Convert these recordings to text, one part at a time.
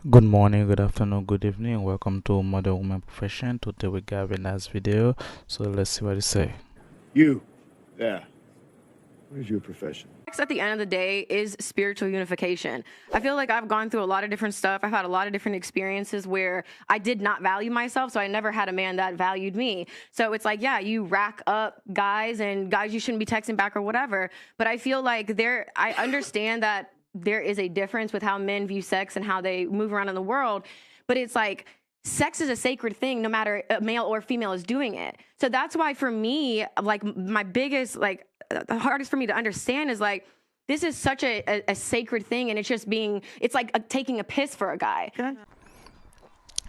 Good morning, good afternoon, good evening. Welcome to Modern Woman Profession. Today we got a nice video. So let's see what it say. You, yeah. What is your profession? At the end of the day is spiritual unification. I feel like I've gone through a lot of different stuff. I've had a lot of different experiences where I did not value myself, so I never had a man that valued me. So it's like, yeah, you rack up guys and guys you shouldn't be texting back or whatever. But I feel like I understand that there is a difference with how men view sex and how they move around in the world. But it's like, sex is a sacred thing, no matter male or female is doing it. So that's why for me, like my biggest, like the hardest for me to understand is like, this is such a sacred thing. And it's just it's like taking a piss for a guy.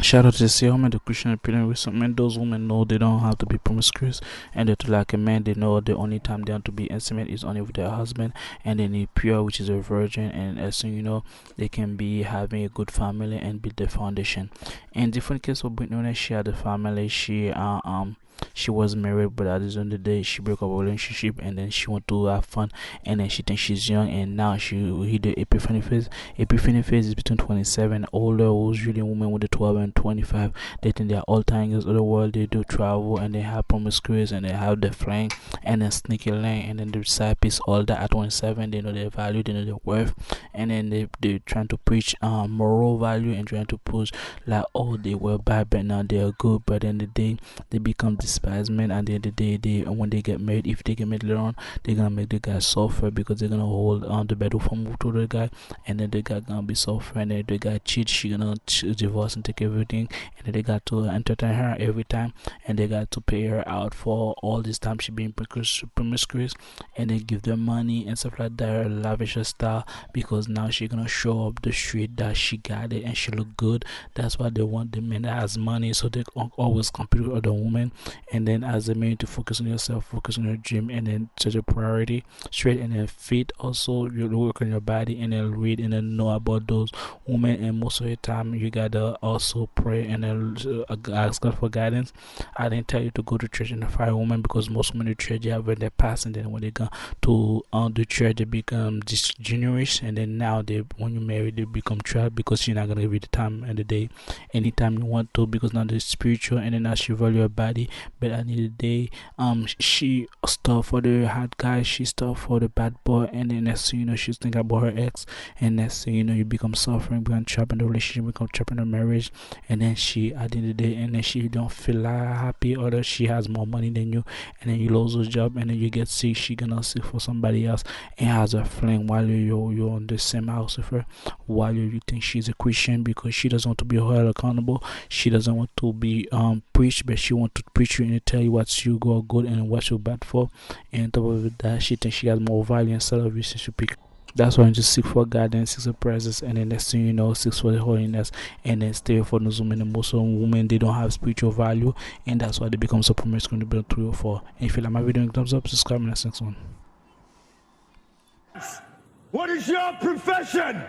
Shout out to the women, the Christian opinion with some men. Those women know they don't have to be promiscuous, and they're like a man. They know the only time they want to be intimate is only with their husband, and they need pure, which is a virgin. And as soon they can be having a good family and build the foundation. In different case of Brittany Renner, she had a family. She was married, but at the end of the day, she broke up a relationship, and then she want to have fun, and then she thinks she's young, and now she hit the epiphany phase. Epiphany phase is between 27 older, who's really women with the 12 and 25. They think they are all tigers of the world. They do travel, and they have promiscuous, and they have the flank, and then sneaky lane, and then the side piece, all that at 27. They know their value, they know their worth, and then they trying to preach moral value and trying to push like, oh, they were bad, but now they are good. But then the day they become despisement, and at the end of the day, when they get married, if they get married later on, they're gonna make the guy suffer because they're gonna hold on the battle from to the guy, and then the guy gonna be suffering, and then the guy cheat, she gonna divorce and take everything, and then they got to entertain her every time, and they got to pay her out for all this time she being promiscuous, and they give them money and stuff like that, her lavish style, because now she gonna show up the street that she got it and she look good. That's why they want the men that has money, so they always compete with other women. And then as a man, to focus on yourself, focus on your dream, and then set a priority straight, and then fit also, you work on your body, and then read and then know about those women. And most of the time you gotta also pray and then ask God for guidance. I didn't tell you to go to church and find a woman, because most women in church, they have when they pass, and then when they go to the church, they become disingenuous, and then now when you marry, they become trapped, because you're not gonna give you the time and the day anytime you want to, because now they're spiritual, and then now she value her body. But at the end of the day, she stuff for the hard guy, she stuff for the bad boy, and then next thing you know, she's thinking about her ex, and next thing you know, you become suffering, become trapped in the relationship, become trapped in the marriage, and then she at the end of the day, and then she don't feel like happy, or that she has more money than you, and then you lose your job, and then you get sick, she gonna sick for somebody else, and has a fling while you're on the same house with her, while you think she's a Christian, because she doesn't want to be held accountable, she doesn't want to be preached, but she wants to preach you and tell you what you go good and what you're bad for. And on top of that, she thinks she has more value instead of you, since you pick. That's why you just seek for guidance, seek for presence, and then next thing you know, seek for the holiness, and then stay for those women. And most of women, they don't have spiritual value, and that's why they become so promiscuous to build 3 or 4. And if you like my video, thumbs up, subscribe, and that's the next one. What is your profession?